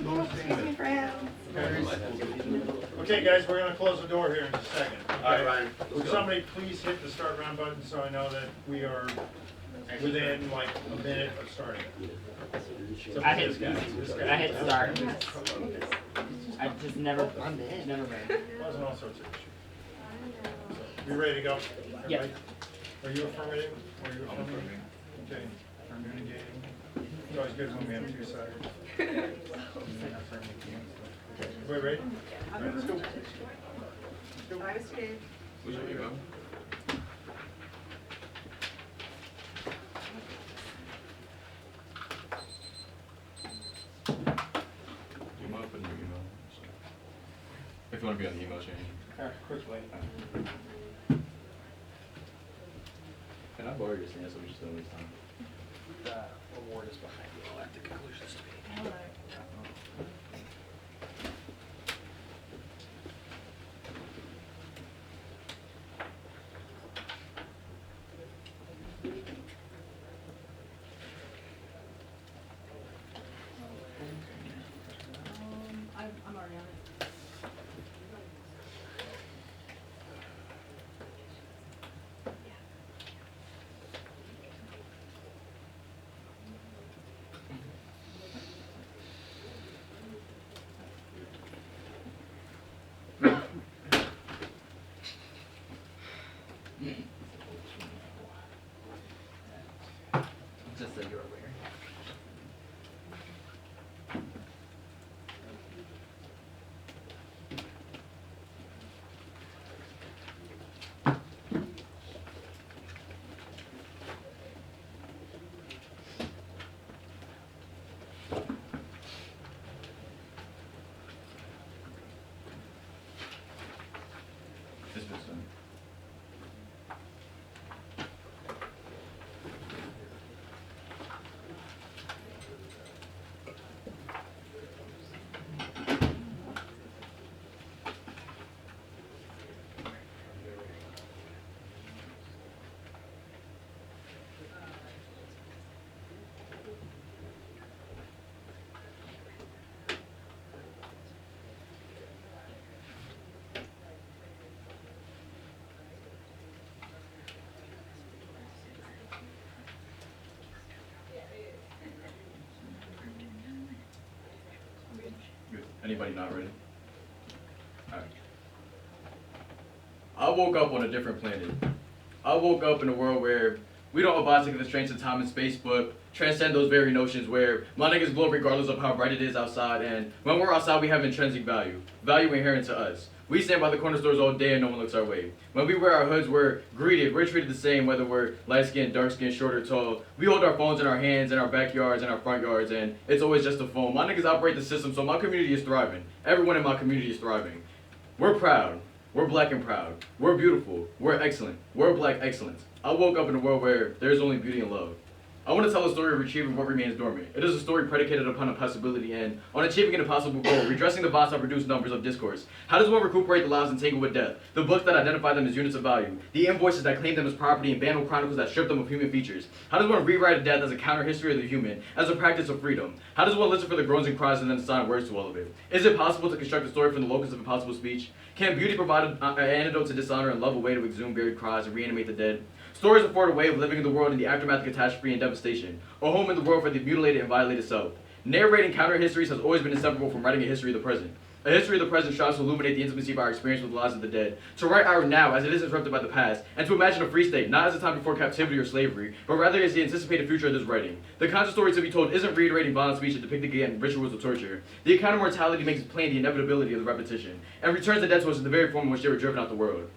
Excuse me, friends. Okay, guys, we're gonna close the door here in just a second. Okay? All right, Ryan. Would somebody please hit the start round button so I know that we are within like a minute of starting? So I hit this guy, this guy. I hit start. I just never been. Causing all sorts of issues. So, you ready to go? Yeah. Everybody? Are you affirmative? Are you affirmative? Okay. Communicating. It's always good when we have two sides. Everybody ready? All right, let's go. Bye, Mr. Dave. Which way you go? You might open your email. If you want to be on the email chain. All right, quickly. Can I borrow your stand so we just don't waste time? The award is behind you. I'll have the conclusions to be. I'm already on it. Just so you're aware. This bit's done. Good. Anybody not ready? Alright. I woke up on a different planet. I woke up in a world where we don't abide to the constraints of time and space, but transcend those very notions where my niggas glow regardless of how bright it is outside, and when we're outside we have intrinsic value. Value inherent to us. We stand by the corner stores all day and no one looks our way. When we wear our hoods, we're greeted, we're treated the same whether we're light skinned, dark skinned, short or tall. We hold our phones in our hands, in our backyards, in our front yards, and it's always just a phone. My niggas operate the system, so my community is thriving. Everyone in my community is thriving. We're proud. We're black and proud. We're beautiful. We're excellent. We're black excellence. I woke up in a world where there's only beauty and love. I want to tell a story of retrieving what remains dormant. It is a story predicated upon a possibility and on achieving an impossible goal, redressing the vast unproduced numbers of discourse. How does one recuperate the lives entangled with death? The books that identify them as units of value, the invoices that claim them as property, and banal chronicles that strip them of human features. How does one rewrite a death as a counter history of the human, as a practice of freedom? How does one listen for the groans and cries and then assign words to all of it? Is it possible to construct a story from the locus of impossible speech? Can beauty provide an antidote to dishonor and love a way to exhume buried cries and reanimate the dead? Stories afford a way of living in the world in the aftermath of catastrophe and devastation, a home in the world for the mutilated and violated self. Narrating counter histories has always been inseparable from writing a history of the present. A history of the present strives to illuminate the intimacy of our experience with the lives of the dead, to write our now as it is interrupted by the past, and to imagine a free state, not as a time before captivity or slavery, but rather as the anticipated future of this writing. The conscious story to be told isn't reiterating violent speech and depicting again rituals of torture. The account of mortality makes plain the inevitability of the repetition, and returns the dead to us in the very form in which they were driven out the world.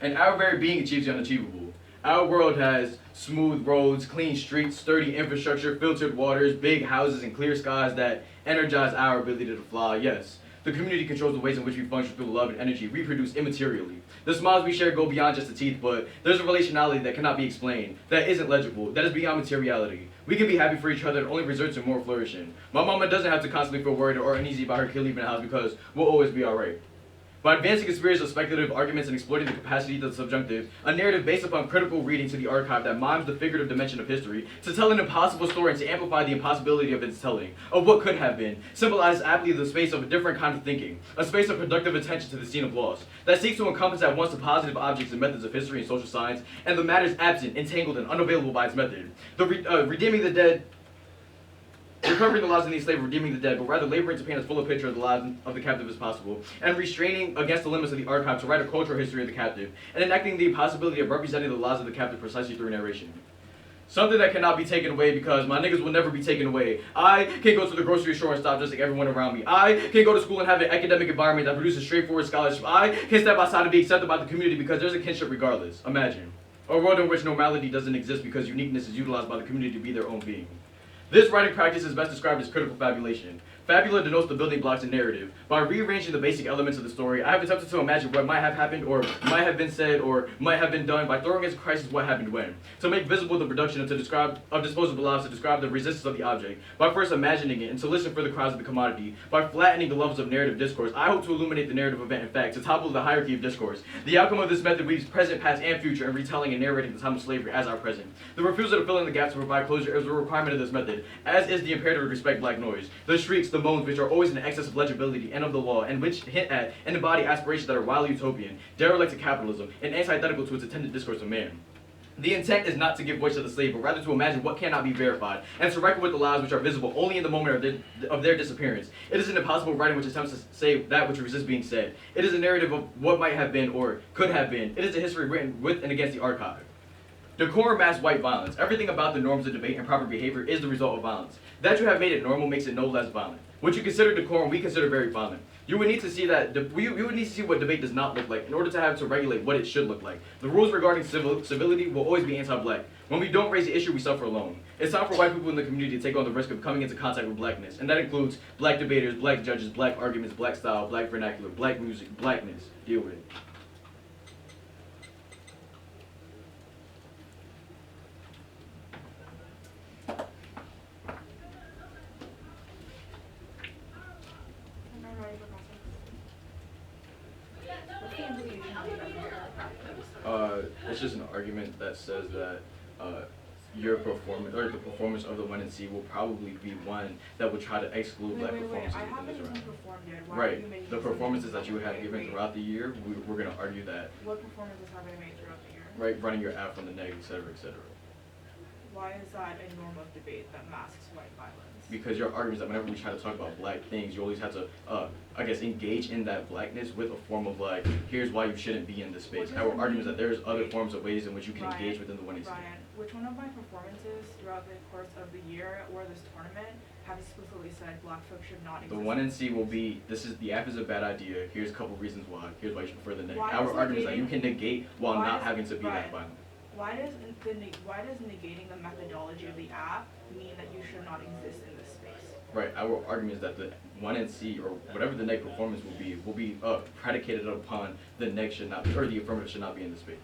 And our very being achieves the unachievable. Our world has smooth roads, clean streets, sturdy infrastructure, filtered waters, big houses, and clear skies that energize our ability to fly. Yes, the community controls the ways in which we function through love and energy, reproduce immaterially. The smiles we share go beyond just the teeth, but there's a relationality that cannot be explained, that isn't legible, that is beyond materiality. We can be happy for each other and only results in more flourishing. My mama doesn't have to constantly feel worried or uneasy about her kid leaving the house because we'll always be alright. By advancing a series of speculative arguments and exploiting the capacity of the subjunctive, a narrative based upon critical reading to the archive that mimes the figurative dimension of history to tell an impossible story and to amplify the impossibility of its telling, of what could have been, symbolizes aptly the space of a different kind of thinking, a space of productive attention to the scene of loss, that seeks to encompass at once the positive objects and methods of history and social science, and the matters absent, entangled, and unavailable by its method. Redeeming the dead, recovering the lives of the enslaved, redeeming the dead, but rather laboring to paint as full a picture of the lives of the captive as possible, and restraining against the limits of the archive to write a cultural history of the captive, and enacting the possibility of representing the lives of the captive precisely through narration. Something that cannot be taken away because my niggas will never be taken away. I can go to the grocery store and stop just like everyone around me. I can go to school and have an academic environment that produces straightforward scholarship. I can step outside and be accepted by the community because there's a kinship regardless. Imagine a world in which normality doesn't exist because uniqueness is utilized by the community to be their own being. This writing practice is best described as critical fabulation. Fabula denotes the building blocks in narrative. By rearranging the basic elements of the story, I have attempted to imagine what might have happened, or might have been said, or might have been done by throwing into crisis what happened when. To make visible the production and to describe of disposable lives, to describe the resistance of the object. By first imagining it and to listen for the cries of the commodity. By flattening the levels of narrative discourse, I hope to illuminate the narrative event in fact, to topple the hierarchy of discourse. The outcome of this method weaves present, past, and future in retelling and narrating the time of slavery as our present. The refusal to fill in the gaps to provide closure is a requirement of this method, as is the imperative to respect black noise. The shrieks, the moans, which are always in excess of legibility and of the law, and which hint at and embody aspirations that are wildly utopian, derelict to capitalism, and antithetical to its intended discourse of man. The intent is not to give voice to the slave, but rather to imagine what cannot be verified, and to reckon with the lives which are visible only in the moment of their disappearance. It is an impossible writing which attempts to say that which resists being said. It is a narrative of what might have been or could have been. It is a history written with and against the archive. Decorum masks white violence. Everything about the norms of debate and proper behavior is the result of violence. That you have made it normal makes it no less violent. What you consider decorum, we consider very violent. You would need to see that we would need to see what debate does not look like in order to have to regulate what it should look like. The rules regarding civility will always be anti-black. When we don't raise the issue, we suffer alone. It's time for white people in the community to take on the risk of coming into contact with blackness, and that includes black debaters, black judges, black arguments, black style, black vernacular, black music, blackness. Deal with it. It's just an argument that says that your performance, or the performance of the 1 and C will probably be one that will try to exclude black performances. I haven't even performed yet. Why are Right. you making The this performances like that you have given throughout the year, we're going to argue that. What performances have I made throughout the year? Right, running your app from the neg, et cetera, et cetera. Why is that a norm of debate that masks white violence? Because your argument is that whenever we try to talk about black things, you always have to, I guess, engage in that blackness with a form of like, here's why you shouldn't be in this space. Our argument is that there's other forms of ways in which you can engage within the 1 and C. Ryan, which one of my performances throughout the course of the year or this tournament have explicitly said black folks should not exist? The 1 and C will be, the app is a bad idea, here's a couple reasons why, here's why you should prefer the neg. Why Our is argument is that you negating- can negate while why not does- having to be that Ryan, violent. Why does negating the methodology of the app mean that you should not exist in this space? Right, our argument is that the 1 and C, or whatever the neg performance will be predicated upon the neg should not, or the affirmative should not be in the space.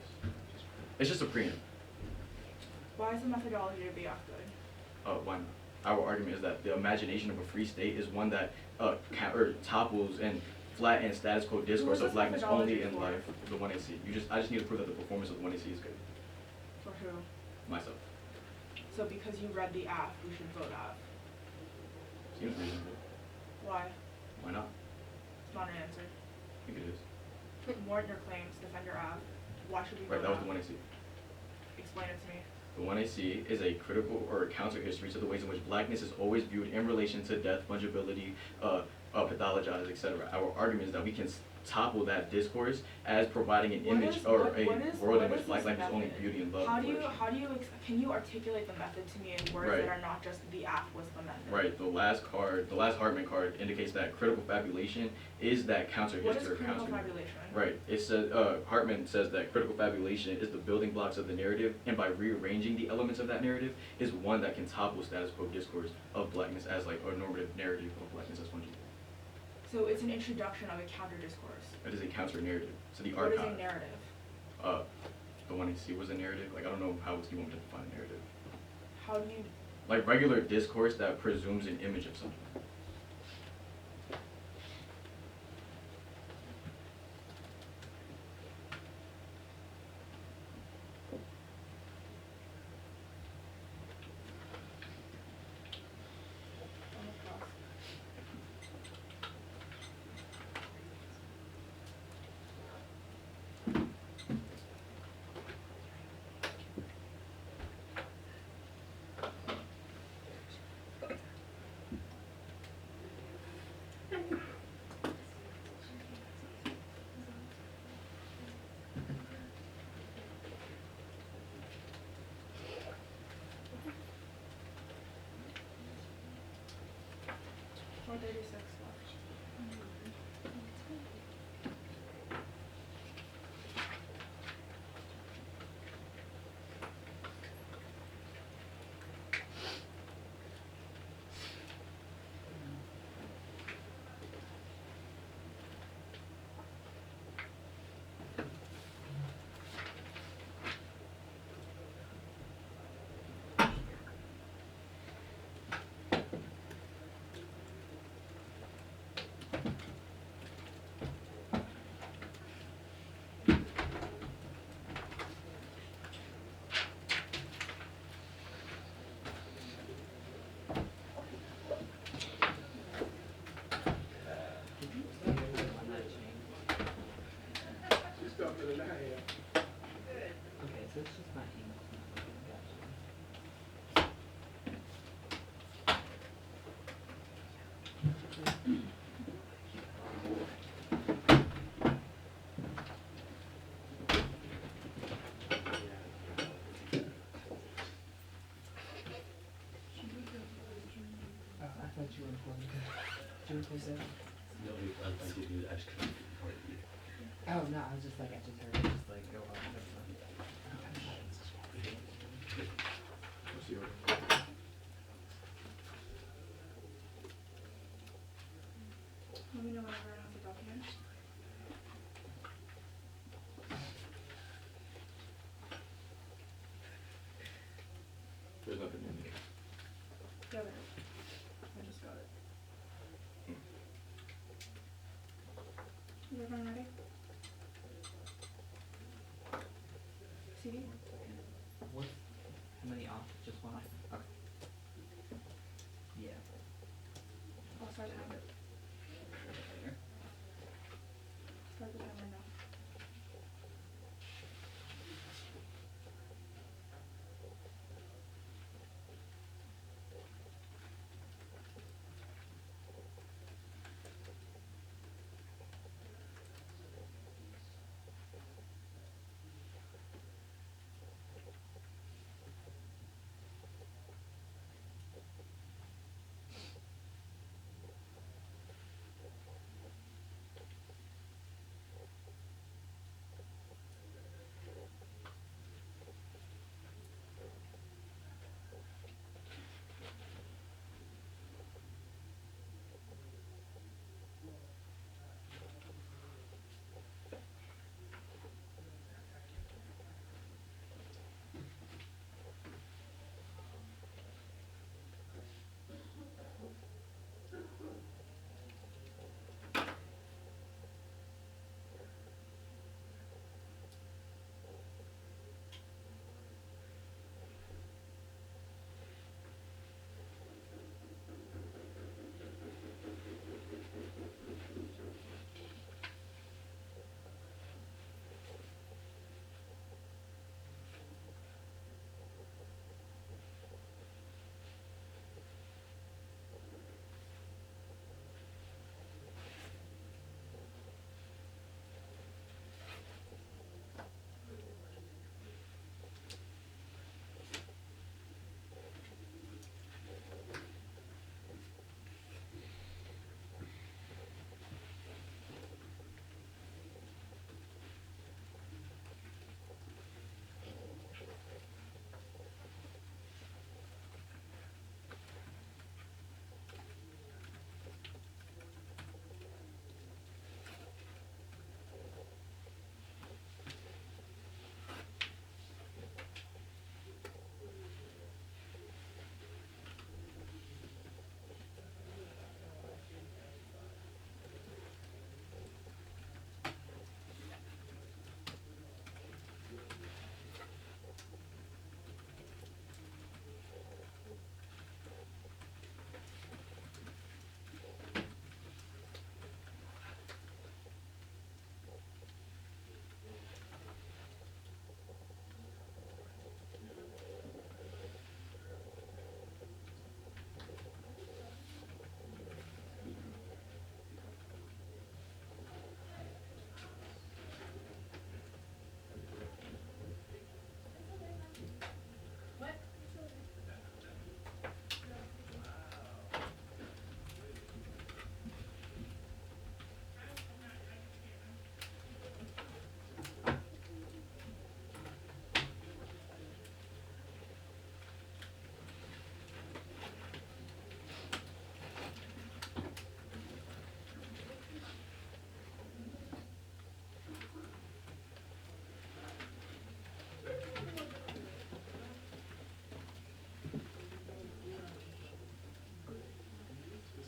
It's just a preamp. Why is the methodology of the app good? One, our argument is that the imagination of a free state is one that topples and flattens status quo discourse Who is of blackness only this in life. The 1 and C. I just need to prove that the performance of the 1 and C is good. For who? Myself. So because you read the app, we should vote app. Seems reasonable. Why? Why not? It's not an answer. I think it is. Warrant your claims, defend your app. Why should we Right, vote that was app? the 1 and C. Explain it to me. The 1 and C is a critical or counter history to the ways in which blackness is always viewed in relation to death, fungibility, pathologized, etc. Our argument is that we can topple that discourse as providing an image or a world in which black life is only beauty and love. Can you articulate the method to me in words Right. that are not just the app was the method? Right, the last Hartman card indicates that critical fabulation is that counter What is history or critical counter. fabulation? Right, it says, Hartman says that critical fabulation is the building blocks of the narrative, and by rearranging the elements of that narrative is one that can topple status quo discourse of blackness as like a normative narrative of blackness as fungible. So it's an introduction of a counter discourse. It is a counter narrative to the What is archive. a narrative? The 1 and C was a narrative. Like I don't know how else you want me to define a narrative. How do you Like regular discourse that presumes an image of something. 136 left. Okay, so it's just my email. Gotcha. Oh, I thought you were important. June 27th? No, I did do that. I just couldn't part of it. Oh, no, I was just like, I just heard it just like go on. That's fine. Let me know whenever I have the document. There's nothing in here. Yeah, there is. I just got it. Is everyone ready? CD? What? How many off? Just one off? Okay. Yeah. I'll start the timer. Start the timer now.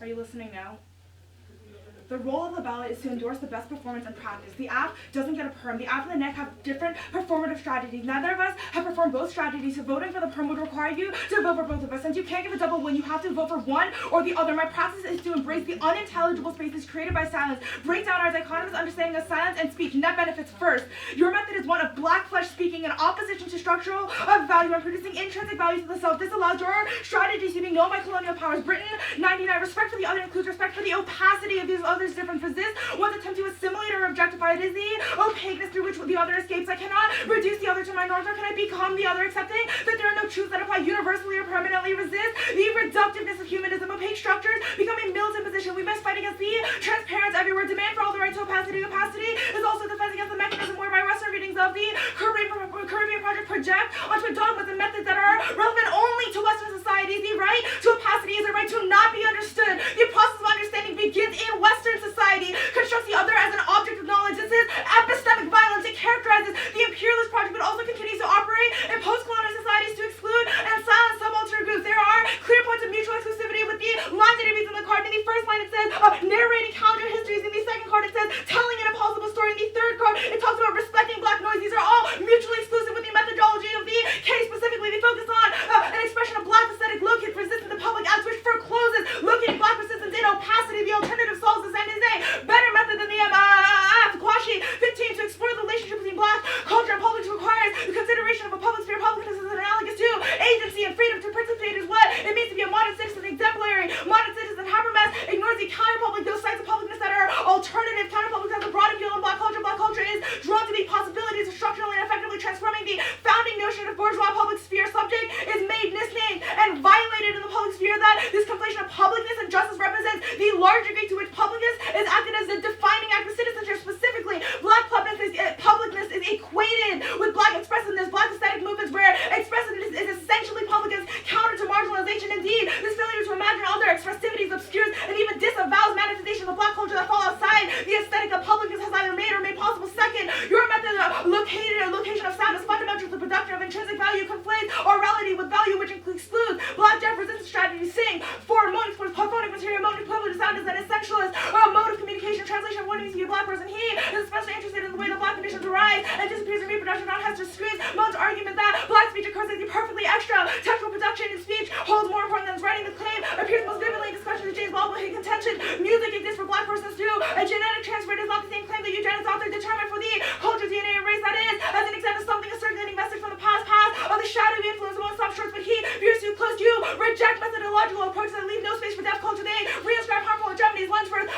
Are you listening now? The role of the ballot is to endorse the best performance and practice. The app doesn't get a perm. The app and the neck have different performative strategies. Neither of us have performed both strategies, so voting for the perm would require you to vote for both of us. Since you can't give a double win, you have to vote for one or the other. My practice is to embrace the unintelligible spaces created by silence, break down our dichotomous understanding of silence and speech. Net benefits first. Your method is one of black flesh speaking in opposition to structural value and producing intrinsic value to the self. This allows your strategies to be known by colonial powers. Britain, 99, respect for the other includes respect for the opacity of these others' different resist. One's attempt to assimilate or objectify. It is the opaqueness through which the other escapes. I cannot reduce the other to my norms, or can I become the other, accepting that there are no truths that apply universally or permanently. Resist the reductiveness of humanism. Opaque structures become a militant position. We must fight against the transparent everywhere. Demand for all the right to opacity. Opacity is also defense against the mechanism whereby Western readings of the Caribbean Project project onto dogmas and methods that are relevant only to Western society. The right to opacity is a right to not be understood. The process of understanding begins in Western society. Constructs the other as an object of knowledge. This is epistemic violence. It characterizes the imperialist project, but also continues to operate in post-colonial societies to exclude and silence subaltern groups. There are clear points of mutual exclusivity with the lines that it reads in the card. In the first line it says narrating calendar histories. In the second card it says telling an impossible story. In the third card it talks about respecting black noise. These are all mutually exclusive with the methodology of the case. Specifically, they focus on an expression of black aesthetic located resistance to public acts, which forecloses locating black resistance in opacity. The alternative solves this and is a better method than the Kwashi 15 to explore the relationship between black culture and politics requires the consideration of a public sphere. Publicanism is analogous to agency and freedom to participate is what it means to be a modern citizen, exemplary. Modern citizen Habermas ignores the counterpublic, those sites of publicness that are alternative. Counterpublic has a broad appeal in black culture. Black culture is drawn to the possibilities of structurally and effectively transforming the founding notion of bourgeois public sphere. Subject is made, misnamed, and violated in the public sphere. That this conflation of publicness and justice represents the large degree to which publicness is acted as the defining act of citizenship. Specifically, black publicness is equated with black expressiveness. Black aesthetic movements where expressiveness is essentially publicness, counter to marginalization. Indeed, this failure to imagine other expressivities obscures and even disavows manifestations of black culture that fall outside the aesthetic of publicness has either made or made possible. Second, your method of location of sound is fundamental to the production of intrinsic value, conflates orality with value, which excludes black deaf resistance strategies. Sing for phonic material, mode equivalent to sound is an essentialist mode of communication. Translation of what it means to be a black person. He is especially interested in the way the black conditions arise and disappears in reproduction. Not Hester screams Mode's argument that black speech occurs as the perfectly extra textual production in speech holds more important than writing. The claim appears most vividly in discussions of James Baldwin. His contention music exists for black persons too. A genetic transfer is not the same claim that eugenics author determined for the culture, DNA, and race. That is, as an example, something a circulating message from the past of the shadowy influence of stop shorts, but he veers too close. You reject methodological approaches that leave no space for deaf culture. They reinscribe harmful hegemonies. Lunsford,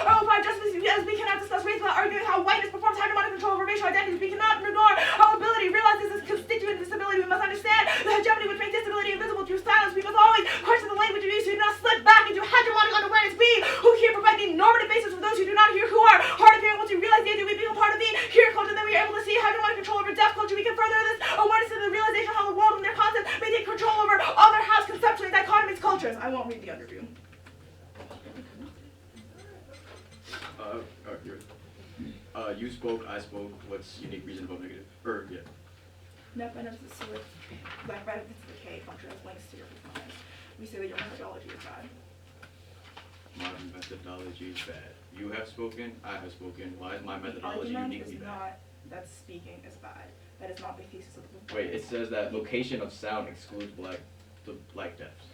just as we cannot discuss race without arguing how whiteness performs hegemonic control over racial identities. We cannot ignore how ability realizes its constituent disability. We must understand the hegemony which makes disability invisible through silence. We must always question the language we use so we do not slip back into hegemonic unawareness. We who here provide the normative basis for those who do not hear, who are hard of hearing. Once we realize the idea, we become part of the hearing culture, then we are able to see hegemonic control over deaf culture. We can further this awareness to the realization of how the world and their concepts may take control over other halves, conceptually dichotomous cultures. I won't read the underview. You spoke, I spoke. What's unique reason about negative? Yeah. Net benefits to black benefits to the K function as links to your performance. We say that your methodology is bad. My methodology is bad. You have spoken, I have spoken. Why is my methodology The argument uniquely is bad? not that speaking is bad. That is not the thesis of the book. Wait, it says that location of sound excludes black deafs.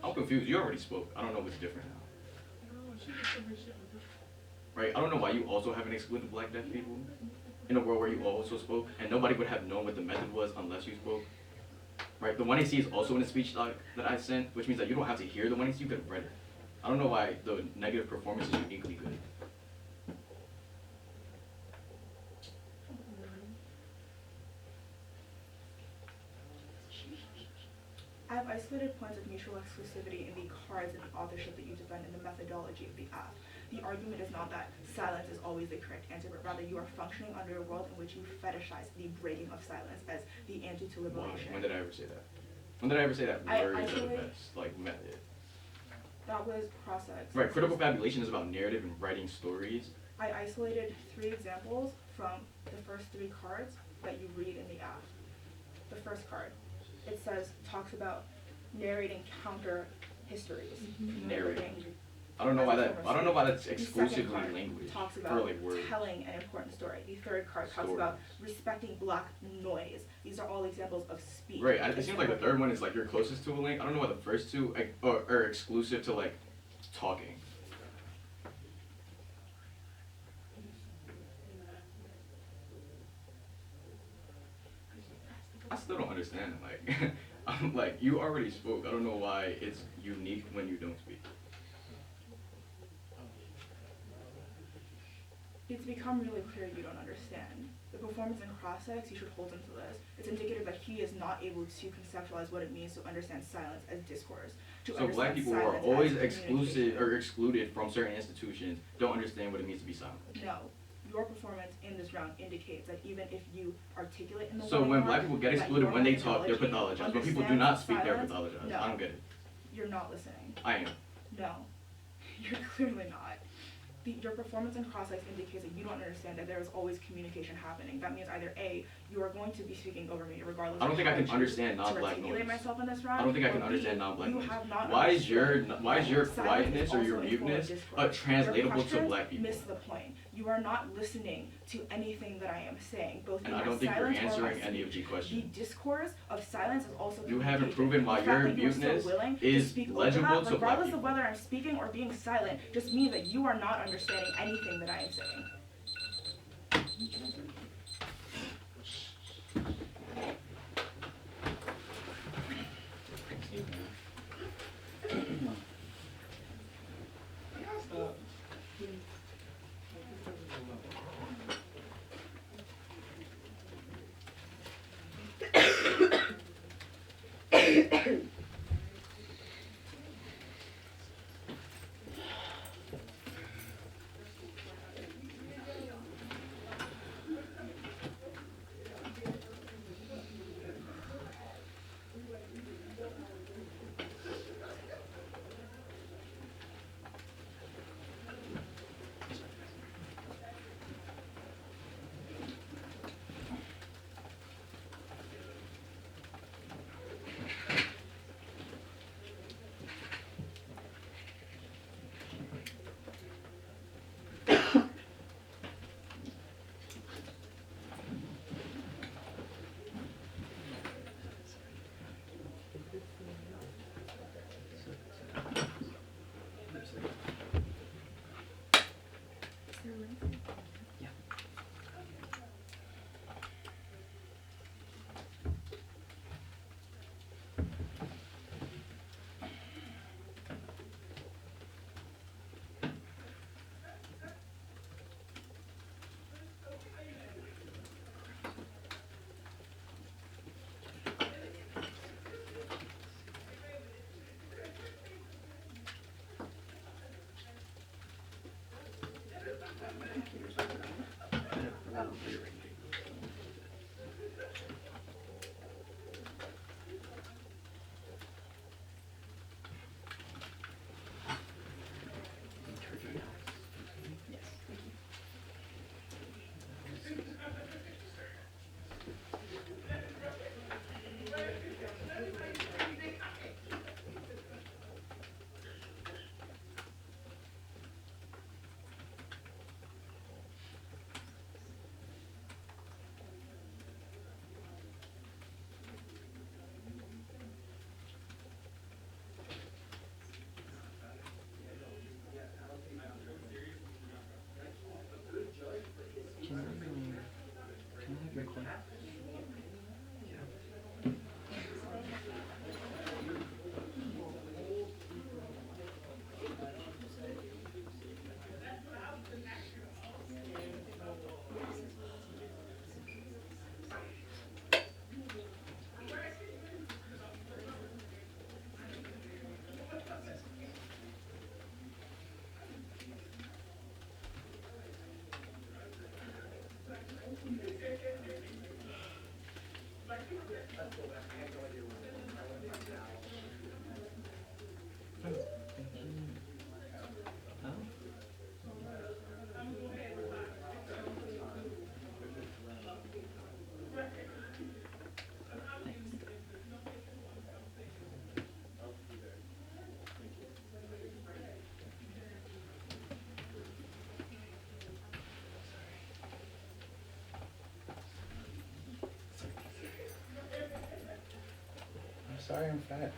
I'm confused. You already spoke. I don't know what's different now. Right? I don't know why you also haven't excluded black deaf people in a world where you also spoke, and nobody would have known what the method was unless you spoke. Right? The 1AC is also in the speech doc that I sent, which means that you don't have to hear the 1AC, you could have read it. I don't know why the negative performance is uniquely good. I have isolated points of mutual exclusivity in the cards and the authorship that you defend in the methodology of the app. The argument is not that silence is always the correct answer, but rather you are functioning under a world in which you fetishize the breaking of silence as the answer to liberation. When did I ever say that? When did I ever say that words are the best, method? That was process. Right, critical fabulation is about narrative and writing stories. I isolated 3 examples from the first 3 cards that you read in the app. The first card, it says, talks about narrating counter histories. Narrating. I don't know why that's The exclusively second card language talks or about like word. telling an important story. The third card talks Story. about respecting black noise. These are all examples of speech. Right. It seems like the third one is like you're closest to a link. I don't know why the first two are exclusive to like talking. I still don't understand. Like, I'm like, you already spoke. I don't know why it's unique when you don't speak. It's become really clear you don't understand. The performance in cross-sex, you should hold him to this. It's indicative that he is not able to conceptualize what it means to understand silence as discourse. So black people who are always excluded from certain institutions don't understand what it means to be silent. No. Your performance in this round indicates that even if you articulate in the So way when you black are, people get that excluded your when they talk, they're methodology pathologized. When people do not speak, they're silence, pathologized. no. I don't get it. You're not listening. I am. No. You're clearly not. Your performance in cross-sex indicates that you don't understand that there is always communication happening. That means either A, you are going to be speaking over me regardless I don't of think how I can choose understand to non-black articulate noise. myself in this round, I don't think I or can B, understand non-black you noise. have not Why is your understood that quietness or silence your is also a form of muteness discourse. translatable Your to questions black people? miss the point. You are not listening to anything that I am saying, both And in I my don't think you're silence or my answering any of speech. the questions. The discourse of silence is also You haven't communication. proven why The fact your that you are so muteness willing to is speak over legible that, to black regardless people. of whether I'm speaking or being silent, just means that you are not understanding anything that I am saying. Sorry, I'm fat.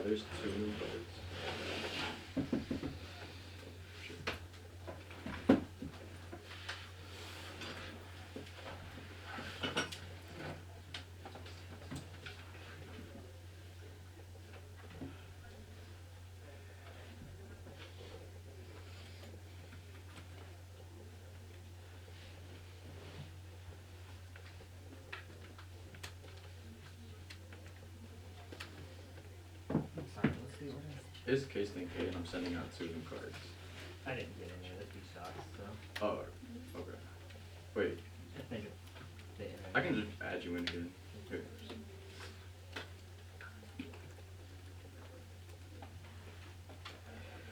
There's two new birds. It's case thing K, and I'm sending out 2 new cards. I didn't get any of the 3 shots, so. Oh, okay. Wait, I think they I can just add you in again. Here.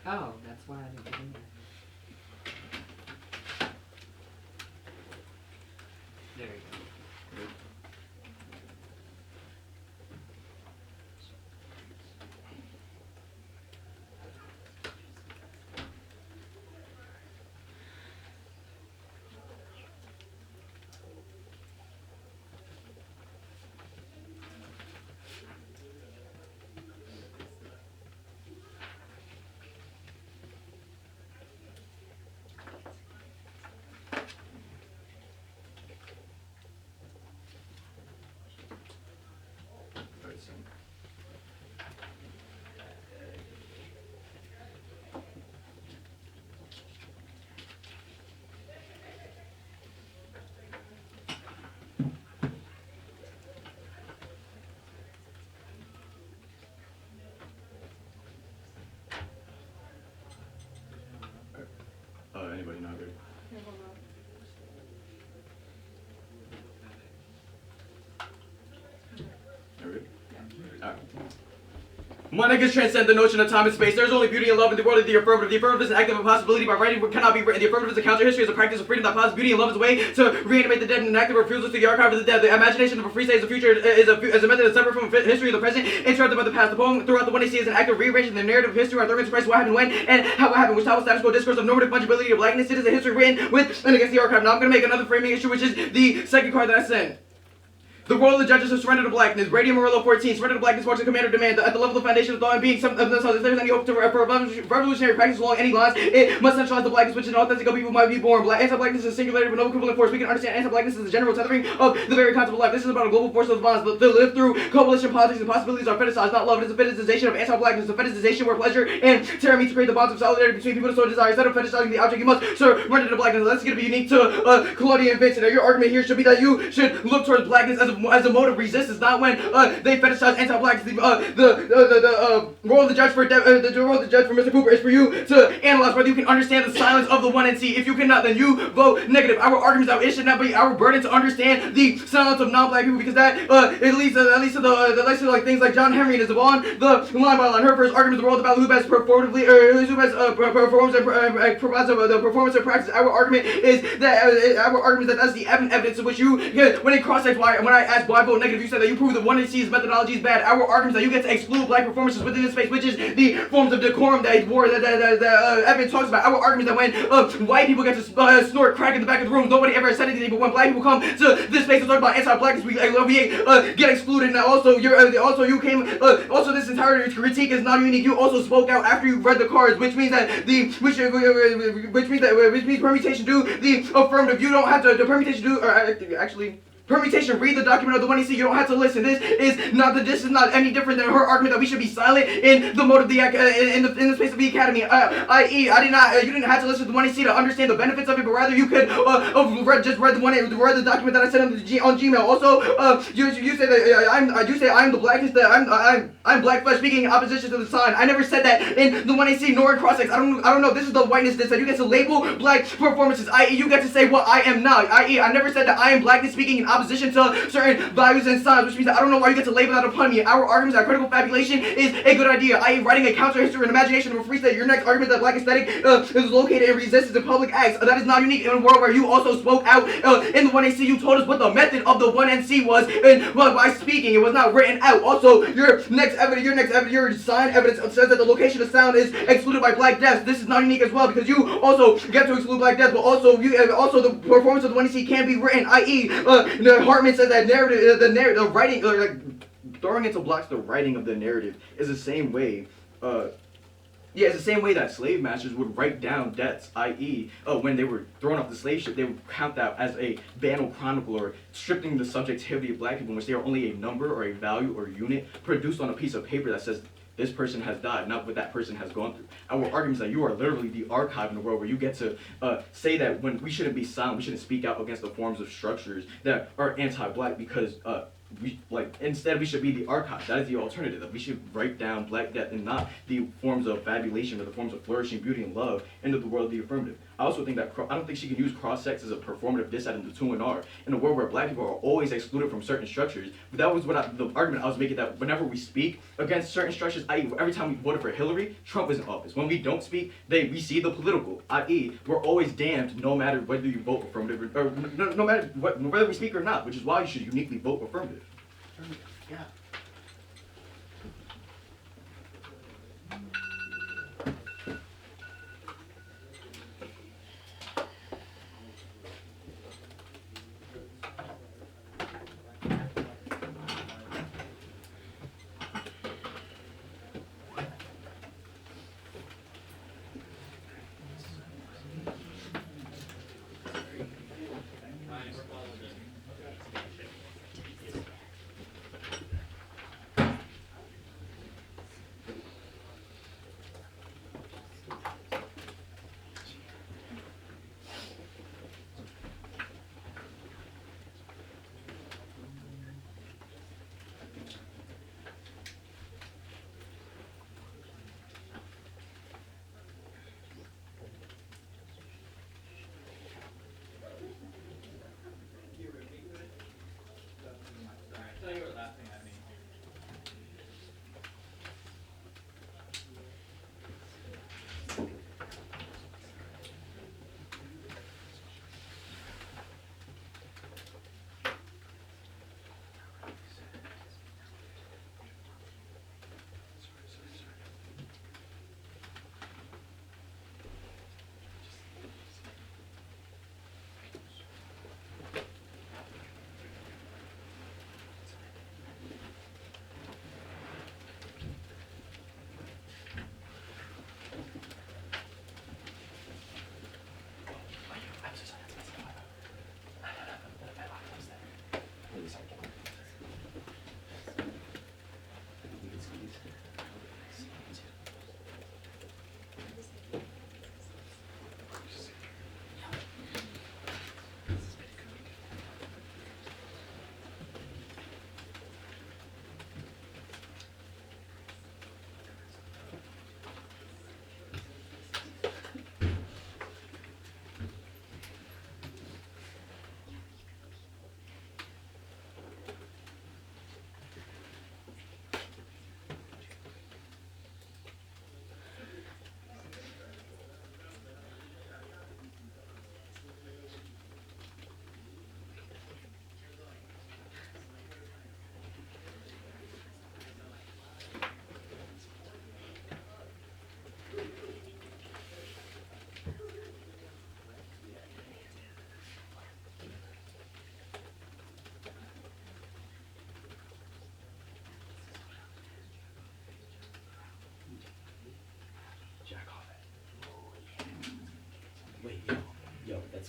Oh, that's why I didn't get in there. There you go. Alright, so. Anybody not good? Everybody? Alright. My niggas transcend the notion of time and space. There's only beauty and love in the world of the affirmative. The affirmative is an act of impossibility by writing what cannot be written. The affirmative is a counter history, is a practice of freedom that positive beauty and love is a way to reanimate the dead and an act of refusal to the archive of the dead. The imagination of a free state is a future is a method that's separate from history of the present, interrupted by the past. The poem throughout the 1AC is an act of rearranging the narrative of history. Our third express what happened when and how it happened, which tells status quo discourse of normative fungibility of blackness. It is a history written with and against the archive. Now I'm gonna make another framing issue, which is the second card that I sent. The world of the judges have surrendered to blackness. Radium Murillo 14. Surrender to blackness marks a command or demand. At the level of the foundation of thought and being, some of themselves, if there's any hope for revolutionary practice along any lines, it must centralize the blackness, which in authentic people might be born. Anti-blackness is a singularity with no equivalent force. We can understand anti-blackness as the general tethering of the very concept of life. This is about a global force of the bonds. The live through coalition politics and possibilities are fetishized, not love. It is a fetishization of anti-blackness. The fetishization where pleasure and terror meet to create the bonds of solidarity between people to so desire. Instead of fetishizing the object, you must surrender to blackness. That's going to be unique to Claudia and Vincent. Now, your argument here should be that you should look towards blackness as a mode of resistance. Is not when they fetishize anti-blacks. The role of the judge for the role of the judge for Mr. Cooper is for you to analyze whether you can understand the silence of the 1NC. If you cannot, then you vote negative. Our argument is that it should not be our burden to understand the silence of non-black people, because that it leads to like things like John Henry and Isabon. The line by line. Her first argument is the role of the battle who best performatively performs and provides the performance and practice. Our argument is that that's the evidence in which you when it cross-sects when I asked why vote negative, you said that you prove that 1NC's methodology is bad. Our argument is that you get to exclude black performances within this space, which is the forms of decorum that Evan talks about. Our argument is that when white people get to snort crack in the back of the room, nobody ever said anything, but when black people come to this space to talk about anti-blackness, we get excluded. Now also, also this entire critique is not unique. You also spoke out after you read the cards, which means that which means permutation do the affirmative. You don't have to, the permutation do, permutation, read the document of the 1EC. You don't have to listen. This is not any different than her argument that we should be silent in the mode of the in the space of the academy. I.e., you didn't have to listen to the 1EC to understand the benefits of it, but rather you could read the document that I sent on Gmail. Also, you say that you say I'm the blackest, that I'm black flesh speaking in opposition to the sign. I never said that in the 1EC nor in cross-sex. I don't know. This is the whiteness that you get to label black performances. I.e., you get to say what I am not. I.e., I never said that I am blackness speaking in opposition to certain values and signs, which means that I don't know why you get to label that upon me. Our argument that critical fabulation is a good idea, i.e. writing a counter history and imagination of a free state. Your next argument that black aesthetic is located in resistance to public acts. That is not unique in a world where you also spoke out in the 1AC. You told us what the method of the 1NC was, and by speaking, it was not written out. Also, your sign evidence says that the location of sound is excluded by black deaths. This is not unique as well because you also get to exclude black deaths, but also the performance of the 1NC can be written, i.e. Hartman says that the writing, throwing into blocks the writing of the narrative is the same way. It's the same way that slave masters would write down debts, i.e., when they were thrown off the slave ship, they would count that as a banal chronicle or stripping the subjectivity of black people, in which they are only a number or a value or unit produced on a piece of paper that says this person has died, not what that person has gone through. Our argument is that you are literally the archive in the world where you get to say that when we shouldn't be silent, we shouldn't speak out against the forms of structures that are anti-black because instead we should be the archive. That is the alternative. That we should write down black death and not the forms of fabulation or the forms of flourishing beauty and love into the world of the affirmative. I also think that I don't think she can use cross-sex as a performative diss at the 2 and R in a world where black people are always excluded from certain structures. But that was the argument I was making, that whenever we speak against certain structures, i.e. every time we voted for Hillary, Trump is in office. When we don't speak, we see the political, i.e. we're always damned no matter whether you vote affirmative or no matter whether we speak or not, which is why you should uniquely vote affirmative. Yeah.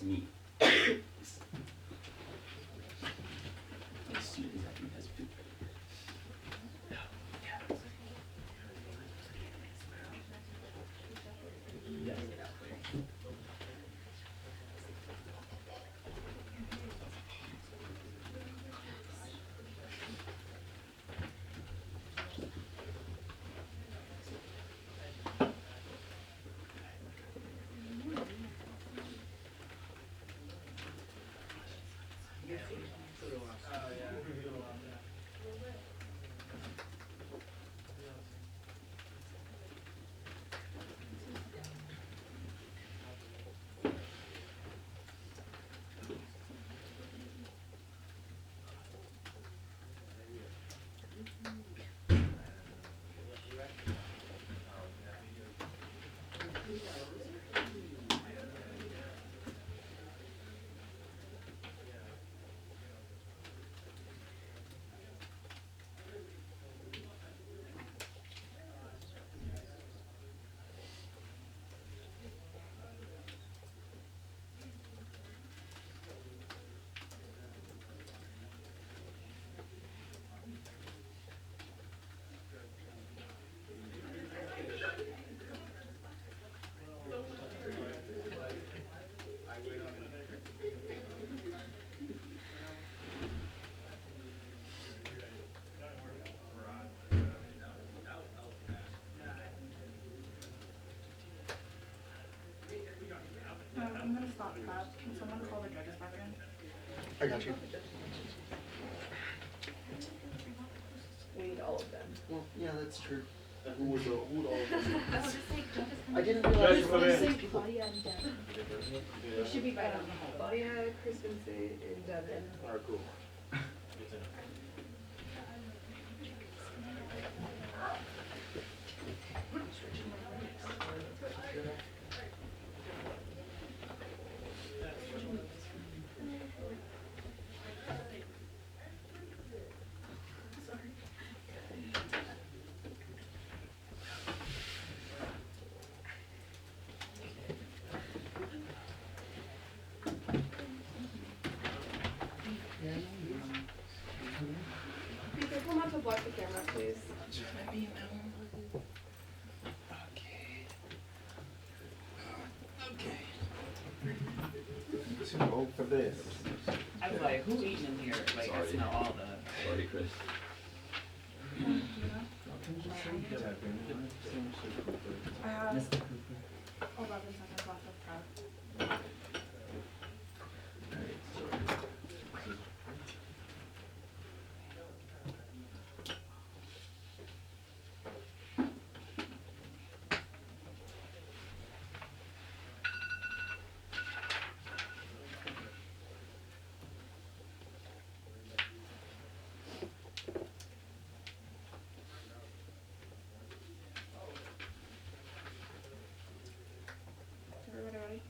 That's me. I'm gonna stop class. Can someone call the judges back in? I got you. We need all of them. Well, yeah, that's true. Who would all of them? I didn't Judges realize come in. Claudia and Devin. we should be right on the whole. Claudia, Chris, Vincent, and Devin. Alright, cool. Be careful not to block the camera, please. Too old for this. I was like, who eating in here? Like, I smell all the. Sorry, Chris. I have Mr. Cooper. 11 seconds left of prep. Everybody ready?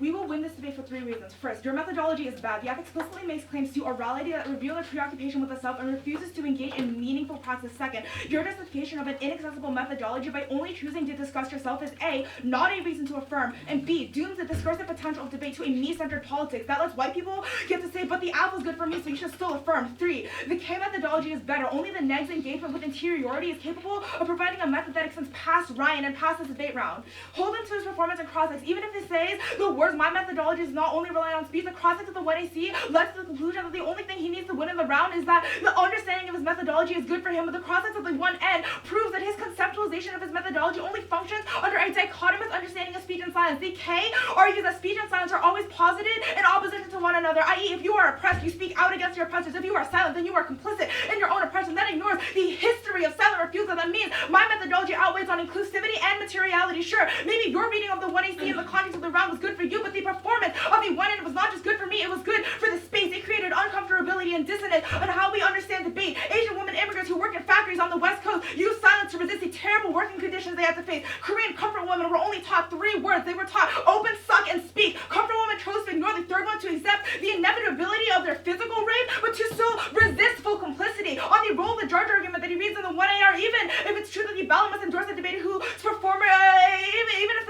We will win this debate for 3 reasons. First, your methodology is bad. The app explicitly makes claims to orality that reveal a preoccupation with the self and refuses to engage in meaningful practice. Second, your justification of an inaccessible methodology by only choosing to discuss yourself is A, not a reason to affirm, and B, dooms the discursive potential of debate to a me-centered politics that lets white people get to say, but the app was good for me, so you should still affirm. 3, the K methodology is better. Only the neg's engagement with interiority is capable of providing a method that extends past Ryan and past this debate round. Hold him to his performance and cross-ex. Even if he says the words, my methodology is not only reliant on speech, the cross-ex of the 1AC led to the conclusion that the only thing he needs to win in the round is that the understanding of his methodology is good for him, but the cross-ex of the 1N proves that his conceptualization of his methodology only functions under a dichotomous understanding of speech and silence. The K argues that speech and silence are always posited in opposition to one another, i.e. if you are oppressed, you speak out against your oppressors. If you are silent, then you are complicit in your own oppression. That ignores the history of silent refusal. That means my methodology outweighs on inclusivity and materiality. Sure, maybe your reading of the 1AC in the context of the round was good for you, but the performance of the 1N was not just good for me, it was good for the space. It created uncomfortability and dissonance on how we understand debate. Asian women immigrants who work in factories on the West Coast used silence to resist the terrible working conditions they had to face. Korean comfort women were only taught 3 words. They were taught open, suck, and speak. Comfort women chose to ignore the third one to accept the inevitability of their physical rape, but to still resist full complicity. On the role of the judge argument that he reads in the 1AR, even if it's true that the ballot must endorse the debater who performer, even if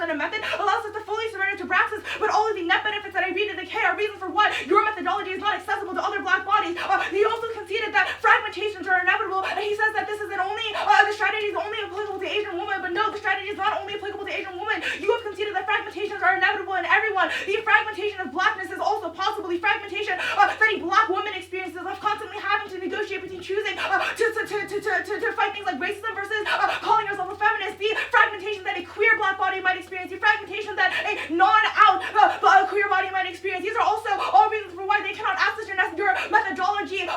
than a method allows us to fully surrender to praxis, but all of the net benefits that I read in the K are reasons for why your methodology is not accessible to other black bodies. He also conceded that fragmentations are inevitable, and he says that this isn't only, the strategy is only applicable to Asian women, but no, the strategy is not only applicable to Asian women. You have conceded that fragmentations are inevitable in everyone. The fragmentation of blackness is also possible. The fragmentation that a black woman experiences of constantly having to negotiate between choosing to fight things like racism versus calling yourself a feminist. The fragmentation that a queer black body might experience. The fragmentation that a non-out queer body might experience. These are also all reasons for why they cannot access your methodology.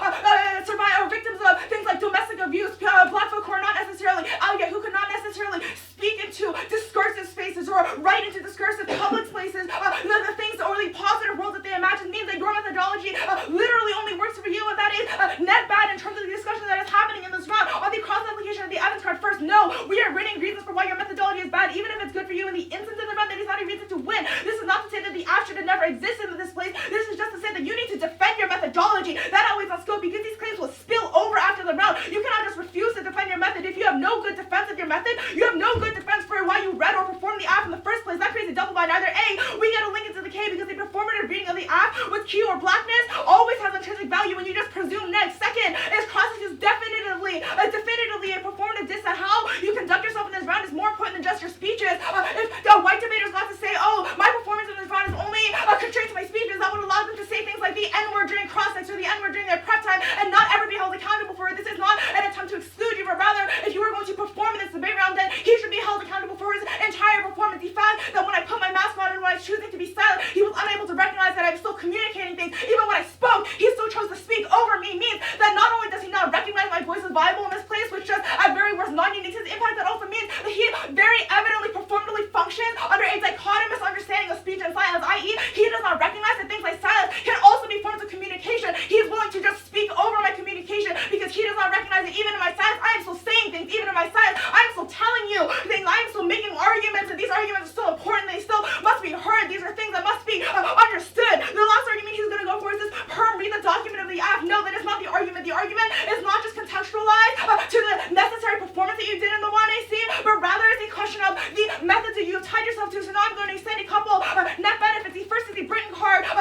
Survive victims of things like domestic abuse. Black folk who are not necessarily out yet, who could not necessarily speak into discursive spaces or write into discursive public spaces. The things or the positive world that they imagine means that your methodology literally only works for you, and that is net bad in terms of the discussion that is happening in this round. On the cross-application of the Evans card, first, no, we are writing reasons for why your methodology is bad, even if it's good for you in the instance of the round. That is not a reason to win. This is not to say that the app should have never existed in this place. This is just to say that you need to defend your methodology. That always on scope, because these claims will spill over after the round. You cannot just refuse to defend your method. If you have no good defense of your method, you have no good defense for why you read or performed the app in the first place. That creates a double bind. Either A, we get a link into the K because the performative reading of the app with Q or blackness always has intrinsic value when you just presume next. Second, is process is definitively a performative diss at how you conduct yourself in this round is more important than just your speeches. If the white debaters got to say, oh, my performance in this round is only constrained to my speeches, that would allow them to say things like the N-word during cross-sex or the N-word during their prep time and not ever be held accountable for it. This is not an attempt to exclude you, but rather, if you were going to perform in this debate round, then he should be held accountable for his entire performance. The fact that when I put my mask on and when I was choosing to be silent, he was unable to recognize that I was still communicating things. Even when I spoke, he still chose to speak over me, means that not only does he not recognize my voice as viable in this place, which just at very worst non-unique to his impact, that also means that he very evidently performatively functions under a dichotomous understanding of speech and silence, i.e. he does not recognize that things like silence can also be forms of communication. He is willing to just speak over my communication because he does not recognize that even in my silence, I am still saying things. Even in my silence, I am still telling you things. I am still making arguments, and these arguments are still important. They still must be heard. These are things that must be understood. The last argument he's going to go for is this read the document of the app. No, that is not the argument. The argument is not just contextualized to the necessary performance that you did in the 1AC, but rather is a question of the methods that you have tied yourself to. So now I'm going to extend a couple net benefits. The first is the Britain card. He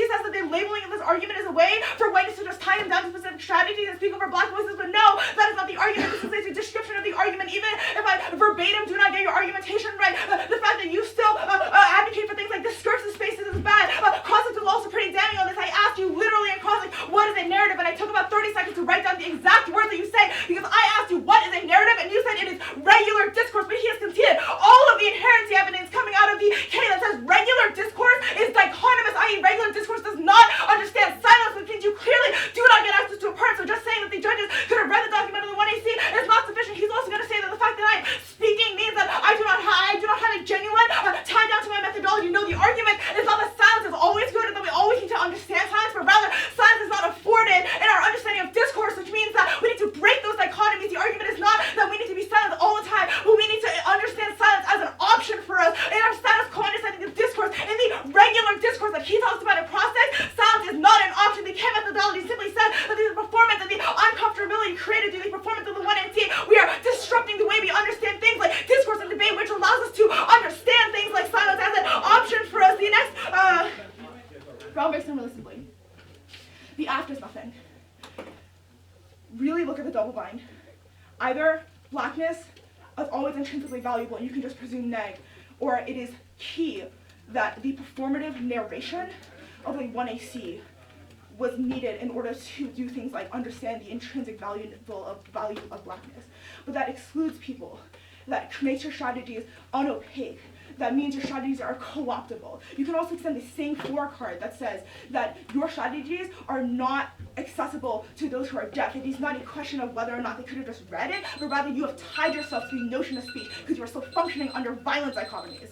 says that the labeling of this argument is a way for whiteness to just tie him down to specific strategies and speak over black voices, but no, that is not the argument. This is a description of the argument. Even if I verbatim do not get your argumentation right, the fact that you still advocate for things like discursive spaces is bad. Crossing was also pretty damning on this. I asked you literally in crossing, what is a narrative? And I took about 30 seconds to write down the exact words that you say, because I asked you, what is a narrative? And you said it is regular discourse, but he has conceded all of the inherency evidence coming out of the K that says regular discourse is dichotomous, i.e. regular discourse does not understand silence, which means you clearly do not get access to a perm. So just saying that the judges could have read the document of the 1AC is not sufficient. He's also going to say that the fact that I am speaking means that I do not have a genuine tie down to my methodology. No, the argument is not that silence is always good and that we always need to understand silence, but rather silence is not afforded in our understanding of discourse, which means that we need to break those dichotomies. The argument is not that we need to be silent all the time, but we need to understand silence as an option for us in our status quo understanding of discourse. In the regular discourse that he talks about in process, silence is not an option. The K methodology simply says that the performance and the uncomfortability created through the performance of the 1NT, we are disrupting the way we understand things like discourse and debate, which allows us to understand things like silence as an option for us. The next, Round breaks really simply. The act is nothing. Really look at the double bind. Either blackness is always intrinsically valuable and you can just presume neg, or it is key that the performative narration of the 1AC was needed in order to do things like understand the intrinsic value of blackness. But that excludes people. That makes your strategies unopaque. That means your strategies are co-optable. You can also extend the same 4 card that says that your strategies are not accessible to those who are deaf. It is not a question of whether or not they could have just read it, but rather you have tied yourself to the notion of speech because you are still functioning under violent dichotomies.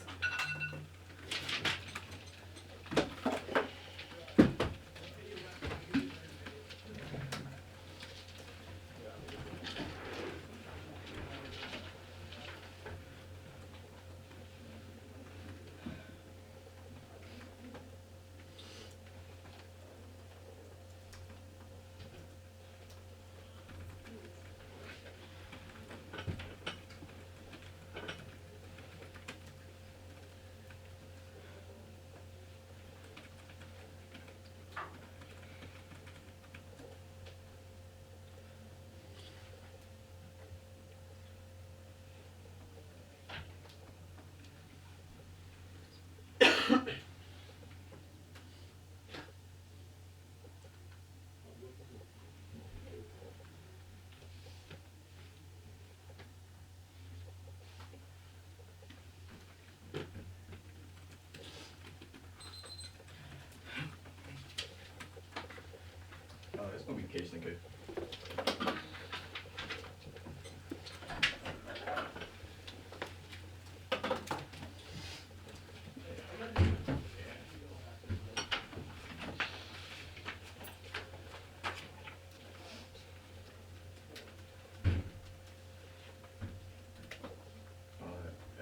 It's gonna be the case, nigga.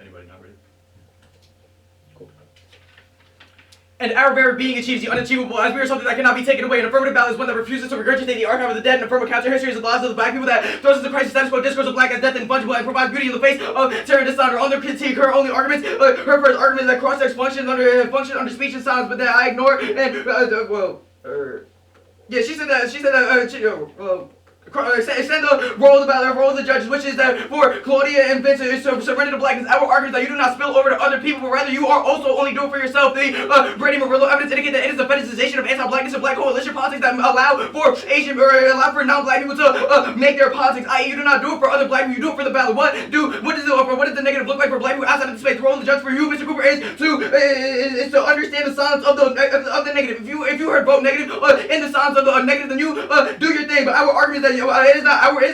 Anybody not ready? Cool. And our very being achieves the unachievable. As we are something that cannot be taken away. An affirmative ballot is one that refuses to regurgitate the archive of the dead. An affirmative counter history is the lives of the black people that throws into crisis status quo discourse of black as death and fungible and provides beauty in the face of terror and dishonor. On their critique, her only arguments, her first argument is that cross-sex functions under speech and silence, but that I ignore. And yeah, she said that extend the role of the judges, which is that for Claudia and Vincent is to surrender to blackness. Our argument that you do not spill over to other people, but rather you are also only doing for yourself. The Brady Murillo evidence indicate that it is a fetishization of anti-blackness and black coalition politics that allow for Asian or allow for non-black people to make their politics. I.e., you do not do it for other black people, you do it for the ballot. What does the negative look like for black people outside of the space? The role of the judge for you, Mr. Cooper, is to understand the silence of the negative. If you heard vote negative in the silence of the negative, then you do your thing. But our argument is that it is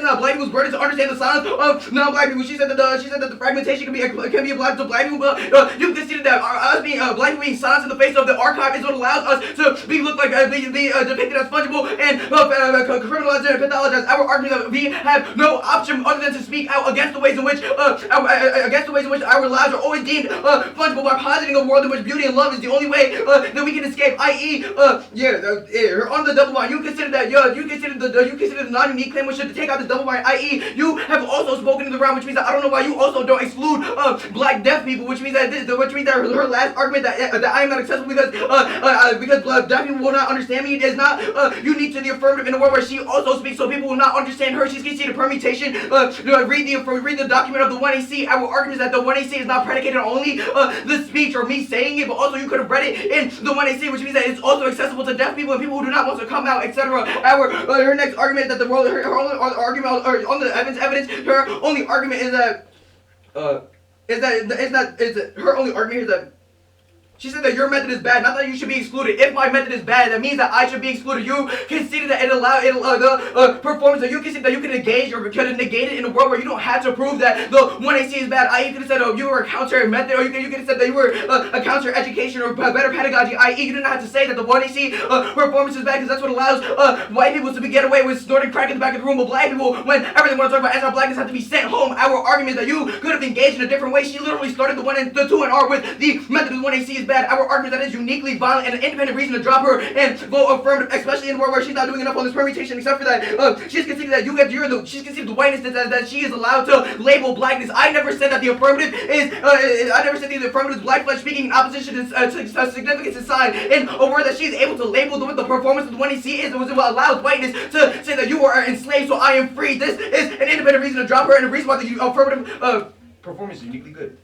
not black people's burden to understand the silence of non-black people. She said that the fragmentation can be applied to black people. But you conceded that us being black people being silenced in the face of the archive is what allows us to be looked like be depicted as fungible and criminalized and pathologized. Our argument that we have no option other than to speak out against the ways in which our lives are always deemed fungible by positing a world in which beauty and love is the only way that we can escape. I.e., on the double line, you consider that you consider the non-unique claim which should take out the double line. I.e., you have also spoken in the round, which means that I don't know why you also don't exclude black deaf people, which means that her last argument that I am not accessible because deaf people will not understand me is not unique to the affirmative in a world where she also speaks, so people will not understand her. She's conceded a permutation. Read the document of the 1AC. Our argument is that the 1AC is not predicated on only the speech or me saying it, but also you could have read it in the 1AC, which means that it's also accessible to deaf people and people who do not want to come out, etc. Her next argument is that her only evidence. Her only argument is that her only argument is that she said that your method is bad, not that you should be excluded. If my method is bad, that means that I should be excluded. You conceded that the performance that you conceded that you can engage or can negate it in a world where you don't have to prove that the 1AC is bad. I.e., you could have said, you were a counter method, or you could have said that you were a counter education or better pedagogy. I.e., you didn't have to say that the 1AC performance is bad because that's what allows white people to get away with snorting crack in the back of the room, but black people, whenever they want to talk about anti-blackness, have to be sent home. Our argument is that you could have engaged in a different way. She literally started the 2 and R with the method of the 1AC is bad. Our argument that is uniquely violent and an independent reason to drop her and vote affirmative, especially in a world where she's not doing enough on this permutation. Except for that, she's conceded that she's conceded the whiteness that she is allowed to label blackness. I never said that the affirmative is. I never said that the affirmative is black flesh speaking in opposition to significance and sign. In a word that she is able to label the performance of the 1AC is what allows whiteness to say that you are enslaved, so I am free. This is an independent reason to drop her and a reason why the affirmative performance is uniquely good.